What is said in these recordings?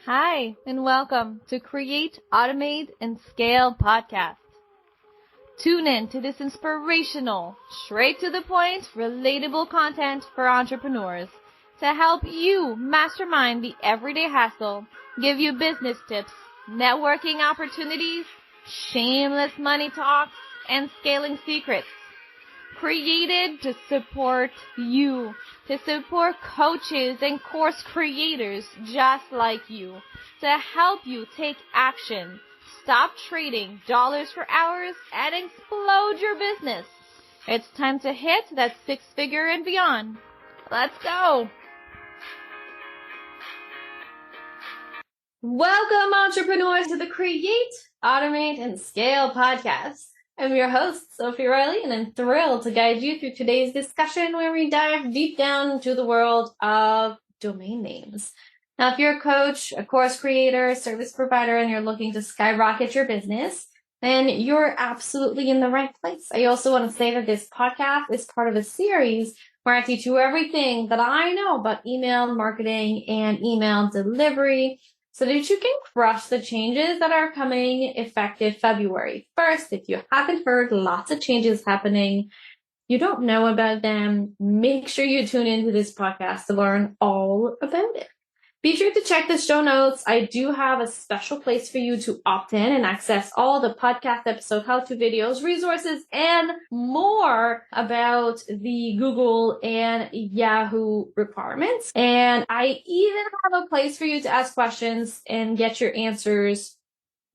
Hi, and welcome to Create, Automate, and Scale podcast. Tune in to this inspirational, straight to the point, relatable content for entrepreneurs to help you mastermind the everyday hassle, give you business tips, networking opportunities, shameless money talks, and scaling secrets. Created to support you, to support coaches and course creators just like you, to help you take action, stop trading dollars for hours, and explode your business. It's time to hit that six-figure and beyond. Let's go! Welcome, entrepreneurs, to the Create, Automate, and Scale podcast. I'm your host, Sophie Riley, and I'm thrilled to guide you through today's discussion where we dive deep down into the world of domain names. Now, if you're a coach, a course creator, service provider, and you're looking to skyrocket your business, then you're absolutely in the right place. I also want to say that this podcast is part of a series where I teach you everything that I know about email marketing and email delivery, so that you can crush the changes that are coming effective February 1st. If you haven't heard, lots of changes happening, you don't know about them, make sure you tune into this podcast to learn all about it. Be sure to check the show notes. I do have a special place for you to opt in and access all the podcast episode how-to videos, resources, and more about the Google and Yahoo requirements. And I even have a place for you to ask questions and get your answers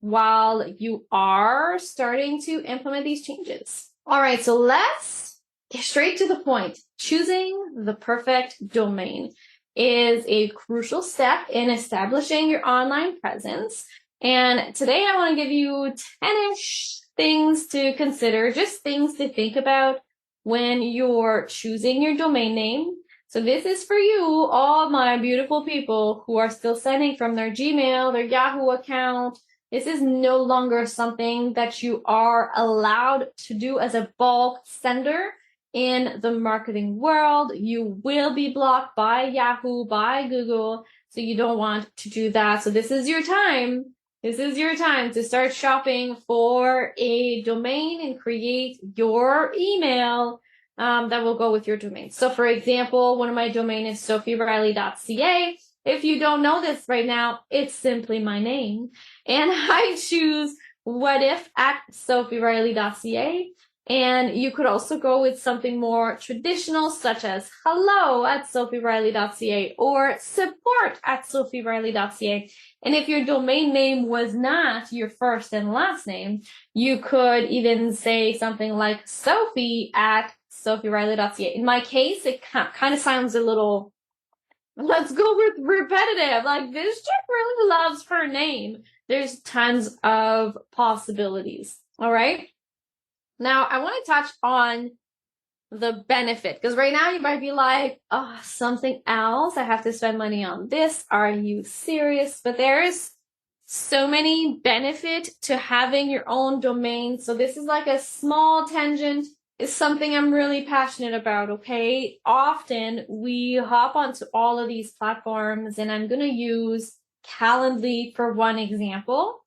while you are starting to implement these changes. All right, so let's get straight to the point. Choosing the perfect domain is a crucial step in establishing your online presence. And today I want to give you 10-ish things to consider, just things to think about when you're choosing your domain name. So this is for you, all my beautiful people who are still sending from their Gmail, their Yahoo account. This is no longer something that you are allowed to do as a bulk sender. In the marketing world, you will be blocked by Yahoo, by Google, so you don't want to do that. So this is your time. This is your time to start shopping for a domain and create your email that will go with your domain. So for example, one of my domains is sophieriley.ca. If you don't know this right now, it's simply my name. And I choose whatif@sophieriley.ca. And you could also go with something more traditional, such as hello@sophieriley.ca or support@sophieriley.ca. And if your domain name was not your first and last name, you could even say something like sophie@sophieriley.ca. In my case, it kind of sounds a little, let's go with repetitive. Like, this chick really loves her name. There's tons of possibilities. All right. Now, I want to touch on the benefit, because right now you might be like, oh, something else. I have to spend money on this. Are you serious? But there's so many benefit to having your own domain. So this is like a small tangent. It's something I'm really passionate about, okay? Often we hop onto all of these platforms, and I'm going to use Calendly for one example.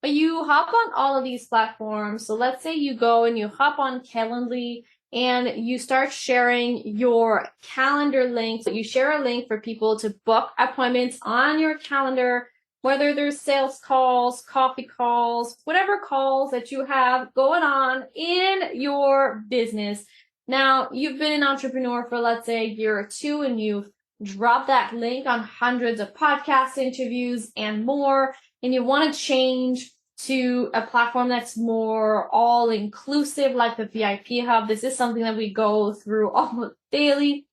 But you hop on all of these platforms. So let's say you go and you hop on Calendly and you start sharing your calendar link. So you share a link for people to book appointments on your calendar, whether there's sales calls, coffee calls, whatever calls that you have going on in your business. Now, you've been an entrepreneur for, let's say, a year or two, and you've dropped that link on hundreds of podcast interviews and more, and you want to change to a platform that's more all-inclusive, like the VIP Hub. This is something that we go through almost daily.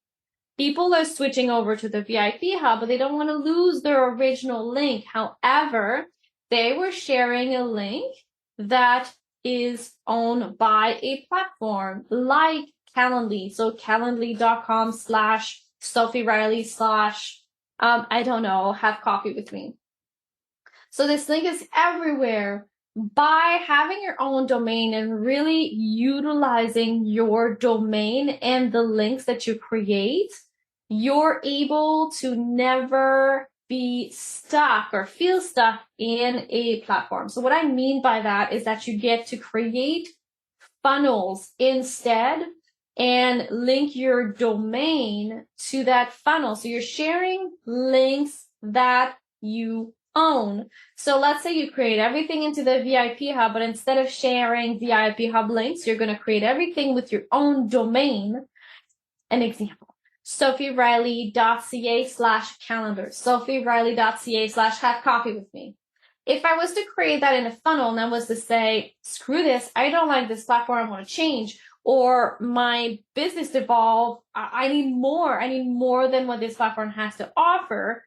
People are switching over to the VIP Hub, but they don't want to lose their original link. However, they were sharing a link that is owned by a platform like Calendly. So calendly.com/Sophie Riley/ I don't know, have coffee with me. So this link is everywhere. By having your own domain and really utilizing your domain and the links that you create, you're able to never be stuck or feel stuck in a platform. So what I mean by that is that you get to create funnels instead and link your domain to that funnel. So you're sharing links that you own. So let's say you create everything into the VIP Hub, but instead of sharing VIP Hub links, you're going to create everything with your own domain. An example. SophieRiley.ca/calendar, SophieRiley.ca/have coffee with me. If I was to create that in a funnel and I was to say, screw this, I don't like this platform, I want to change, or my business evolved, I need more than what this platform has to offer,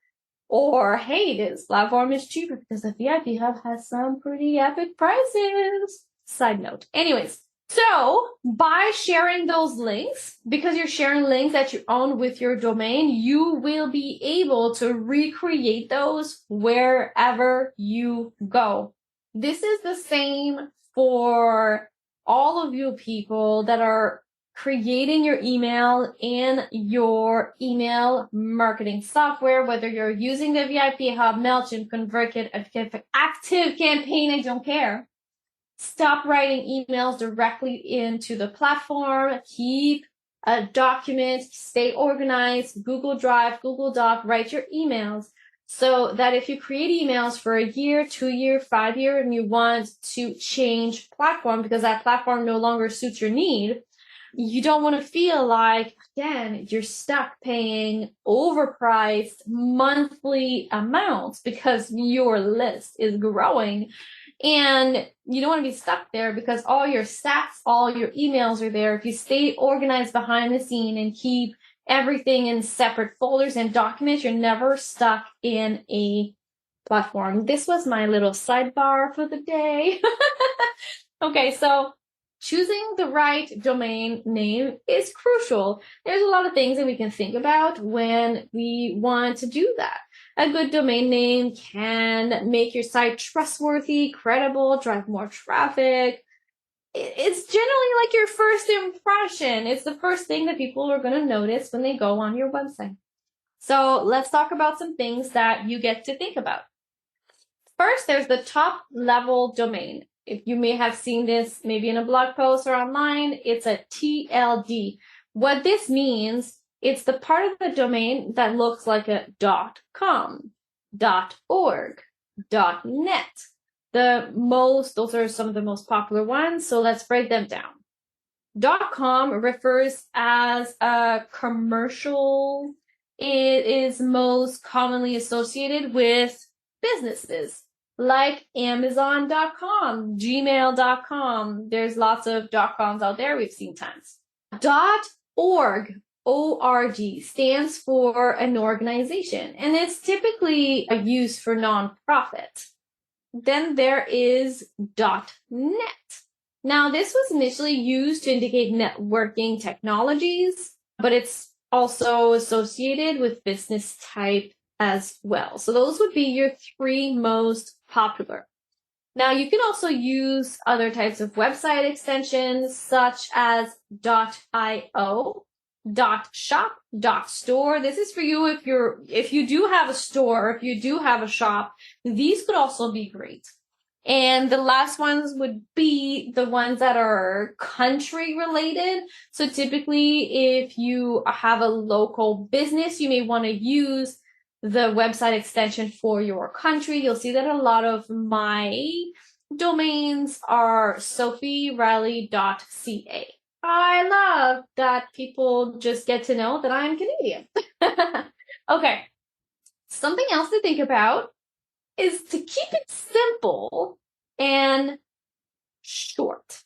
or hey, this platform is cheaper because the VIP Hub has some pretty epic prices. Side note. Anyways, so by sharing those links, because you're sharing links that you own with your domain, you will be able to recreate those wherever you go. This is the same for all of you people that are creating your email in your email marketing software, whether you're using the VIP Hub, MailChimp, ConvertKit, ActiveCampaign, I don't care. Stop writing emails directly into the platform. Keep a document, stay organized, Google Drive, Google Doc, write your emails so that if you create emails for a year, 2 year, 5 year, and you want to change platform because that platform no longer suits your need, you don't want to feel like, again, you're stuck paying overpriced monthly amounts because your list is growing. And you don't want to be stuck there because all your stats, all your emails are there. If you stay organized behind the scene and keep everything in separate folders and documents, you're never stuck in a platform. This was my little sidebar for the day. Okay, so choosing the right domain name is crucial. There's a lot of things that we can think about when we want to do that. A good domain name can make your site trustworthy, credible, drive more traffic. It's generally like your first impression. It's the first thing that people are going to notice when they go on your website. So let's talk about some things that you get to think about. First, there's the top level domain. If you may have seen this maybe in a blog post or online, it's a TLD. What this means, it's the part of the domain that looks like a .com, .org, .net. Those are some of the most popular ones, so let's break them down. .com refers as a commercial. It is most commonly associated with businesses like Amazon.com, Gmail.com. There's lots of .coms out there. We've seen tons. .org, O-R-G, stands for an organization, and it's typically used for nonprofit. Then there is .net. Now, this was initially used to indicate networking technologies, but it's also associated with business type as well. So those would be your 3 most popular. Now, you can also use other types of website extensions such as .io, .shop, .store. This is for you if you do have a store, if you do have a shop, these could also be great. And the last ones would be the ones that are country related. So typically, if you have a local business, you may want to use the website extension for your country. You'll see that a lot of my domains are sophieriley.ca. I love that people just get to know that I'm Canadian. Okay. Something else to think about is to keep it simple and short.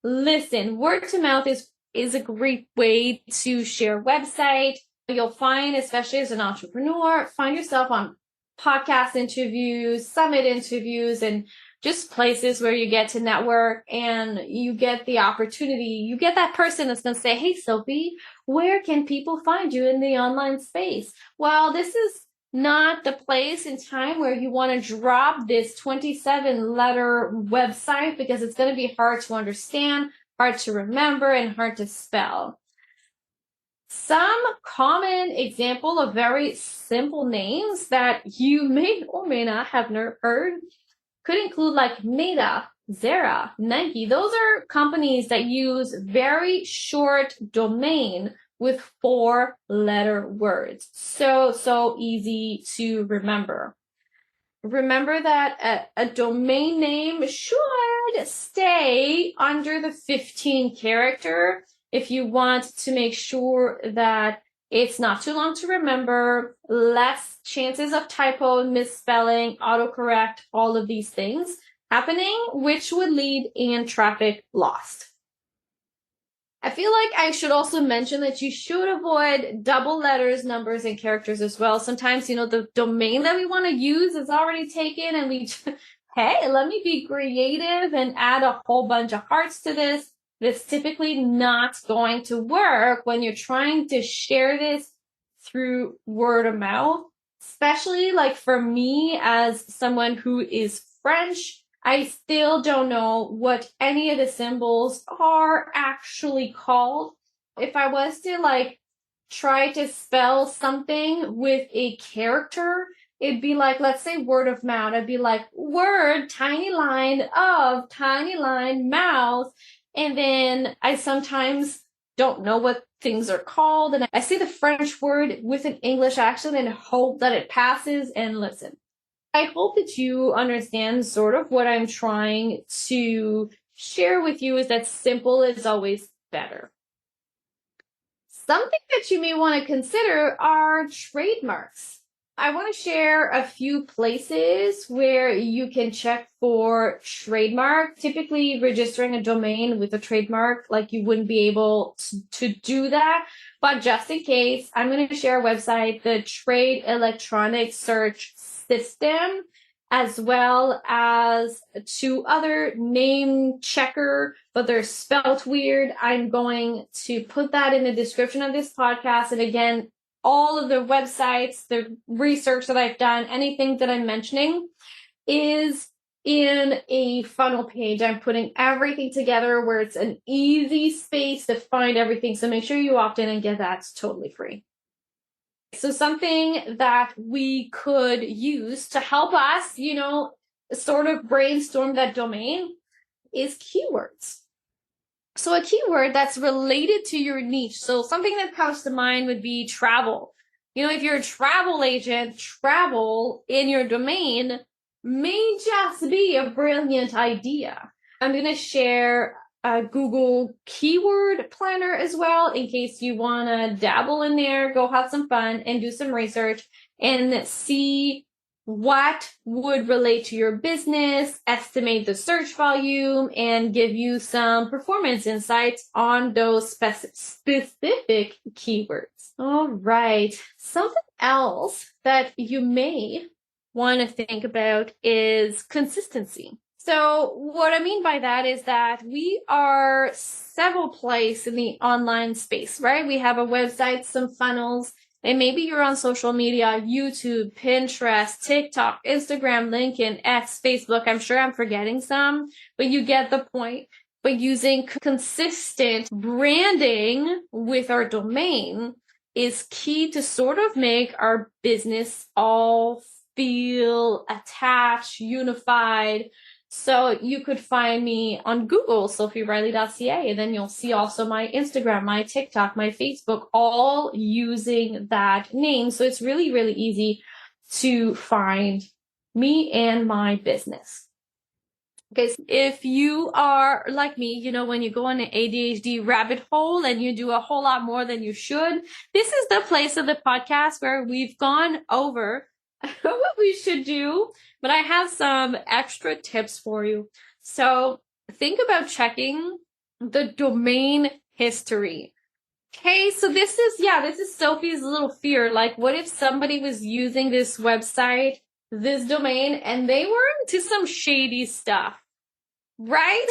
Listen, word to mouth is a great way to share website. You'll find, especially as an entrepreneur, find yourself on podcast interviews, summit interviews, and just places where you get to network and you get the opportunity. You get that person that's going to say, hey, Sophie, where can people find you in the online space? Well, this is not the place and time where you want to drop this 27-letter website because it's going to be hard to understand, hard to remember, and hard to spell. Some common example of very simple names that you may or may not have heard could include like Meta, Zara, Nike. Those are companies that use very short domain with 4-letter words. So easy to remember. Remember that a domain name should stay under the 15 character if you want to make sure that it's not too long to remember, less chances of typo, misspelling, autocorrect, all of these things happening, which would lead in traffic lost. I feel like I should also mention that you should avoid double letters, numbers, and characters as well. Sometimes, the domain that we want to use is already taken and hey, let me be creative and add a whole bunch of hearts to this. It's typically not going to work when you're trying to share this through word of mouth, especially like for me as someone who is French. I still don't know what any of the symbols are actually called. If I was to try to spell something with a character, it'd be like, let's say word of mouth. I'd be like word, tiny line of, tiny line mouth. And then I sometimes don't know what things are called. And I say the French word with an English accent and hope that it passes. And listen, I hope that you understand sort of what I'm trying to share with you is that simple is always better. Something that you may want to consider are trademarks. I want to share a few places where you can check for trademark. Typically, registering a domain with a trademark, like you wouldn't be able to do that. But just in case, I'm going to share a website, the Trade Electronic Search System, as well as 2 other name checker, but they're spelt weird. I'm going to put that in the description of this podcast. And again, all of the websites, the research that I've done, anything that I'm mentioning is in a funnel page. I'm putting everything together where it's an easy space to find everything. So make sure you opt in and get that. It's totally free. So something that we could use to help us, sort of brainstorm that domain is keywords. So a keyword that's related to your niche. So something that comes to mind would be travel. If you're a travel agent, travel in your domain may just be a brilliant idea. I'm going to share a Google keyword planner as well in case you want to dabble in there, go have some fun and do some research and see what would relate to your business, estimate the search volume, and give you some performance insights on those specific keywords. All right. Something else that you may want to think about is consistency. So what I mean by that is that we are several places in the online space, right? We have a website, some funnels, and maybe you're on social media, YouTube, Pinterest, TikTok, Instagram, LinkedIn, X, Facebook. I'm sure I'm forgetting some, but you get the point. But using consistent branding with our domain is key to sort of make our business all feel attached, unified. So you could find me on Google, sophieriley.ca, and then you'll see also my Instagram, my TikTok, my Facebook, all using that name. So it's really, really easy to find me and my business. Okay, so if you are like me, when you go on an ADHD rabbit hole and you do a whole lot more than you should, this is the place of the podcast where we've gone over what we should do, but I have some extra tips for you. So think about checking the domain history. Okay, so this is Sophie's little fear. Like, what if somebody was using this website, this domain, and they were into some shady stuff, right?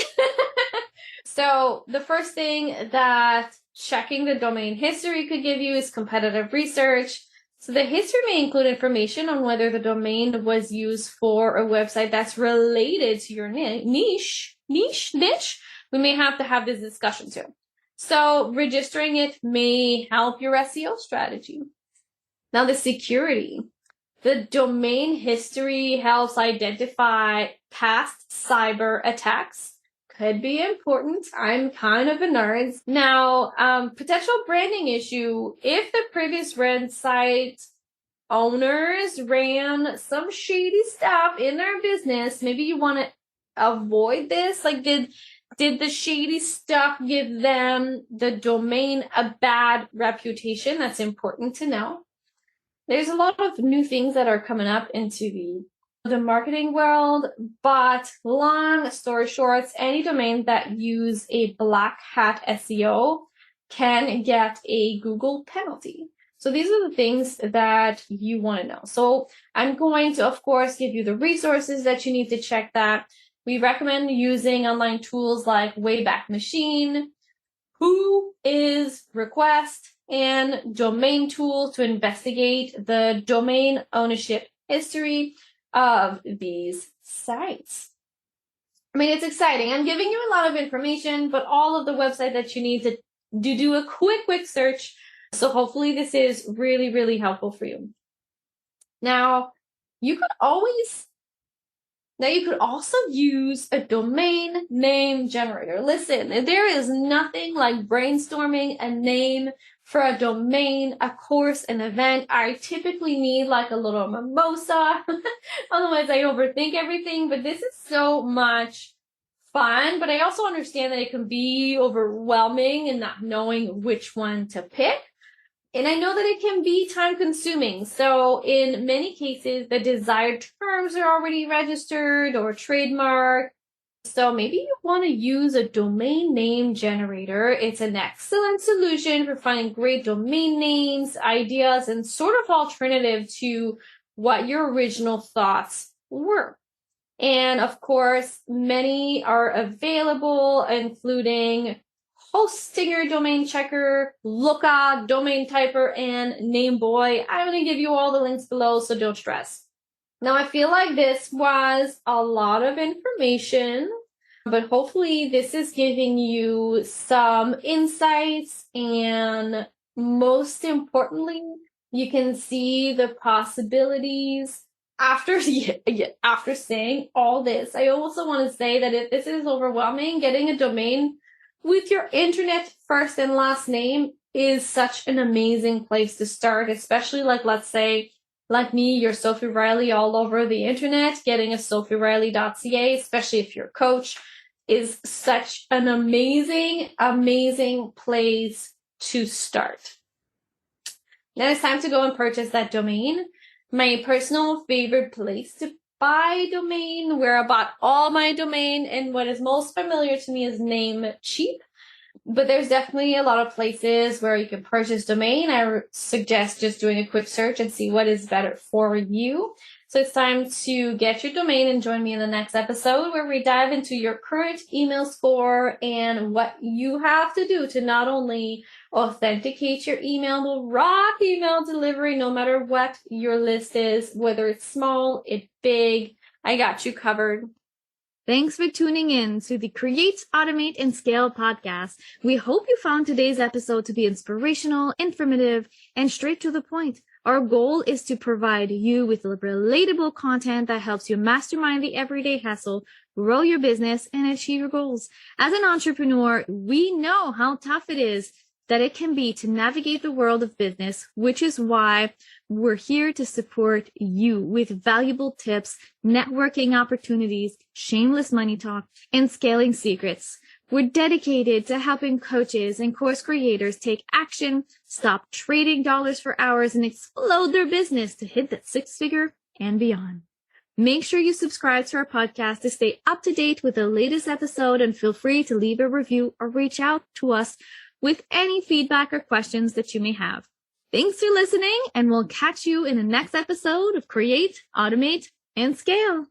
So the first thing that checking the domain history could give you is competitive research. So the history may include information on whether the domain was used for a website that's related to your niche. We may have to have this discussion too. So registering it may help your SEO strategy. Now, the security. The domain history helps identify past cyber attacks. Could be important. I'm kind of a nerd. Now, potential branding issue. If the previous website owners ran some shady stuff in their business, maybe you want to avoid this. Like, did the shady stuff give them, the domain, a bad reputation? That's important to know. There's a lot of new things that are coming up into the marketing world, but long story short, any domain that use a black hat SEO can get a Google penalty. So these are the things that you want to know. So I'm going to, of course, give you the resources that you need to check that. We recommend using online tools like Wayback Machine, Who Is Request, and domain tools to investigate the domain ownership history of these sites. I mean, it's exciting. I'm giving you a lot of information, but all of the websites that you need to do a quick search. So hopefully this is really, really helpful for you. Now, you could also use a domain name generator. Listen, there is nothing like brainstorming a name for a domain, a course, an event. I typically need like a little mimosa. Otherwise, I overthink everything. But this is so much fun. But I also understand that it can be overwhelming and not knowing which one to pick. And I know that it can be time consuming. So in many cases, the desired terms are already registered or trademarked. So maybe you want to use a domain name generator. It's an excellent solution for finding great domain names, ideas, and sort of alternative to what your original thoughts were. And of course, many are available, including Hostinger Domain Checker, Looka, Domain Typer, and Nameboy. I'm going to give you all the links below, so don't stress. Now, I feel like this was a lot of information, but hopefully this is giving you some insights, and most importantly, you can see the possibilities. After saying all this, I also want to say that if this is overwhelming, getting a domain with your internet first and last name is such an amazing place to start, especially like, let's say, like me, you're Sophie Riley all over the internet. Getting a sophieriley.ca, especially if you're a coach, is such an amazing, amazing place to start. Now it's time to go and purchase that domain. My personal favorite place to buy domain, where I bought all my domain, and what is most familiar to me is Namecheap. But there's definitely a lot of places where you can purchase domain. I suggest just doing a quick search and see what is better for you. So it's time to get your domain and join me in the next episode where we dive into your current email score and what you have to do to not only authenticate your email, but rock email delivery no matter what your list is, whether it's small, it's big. I got you covered. Thanks for tuning in to the Create, Automate, and Scale podcast. We hope you found today's episode to be inspirational, informative, and straight to the point. Our goal is to provide you with relatable content that helps you mastermind the everyday hustle, grow your business, and achieve your goals. As an entrepreneur, we know how tough it is that it can be to navigate the world of business, which is why we're here to support you with valuable tips, networking opportunities, shameless money talk, and scaling secrets. We're dedicated to helping coaches and course creators take action, stop trading dollars for hours, and explode their business to hit that six-figure and beyond. Make sure you subscribe to our podcast to stay up to date with the latest episode, and feel free to leave a review or reach out to us with any feedback or questions that you may have. Thanks for listening, and we'll catch you in the next episode of Create, Automate, and Scale.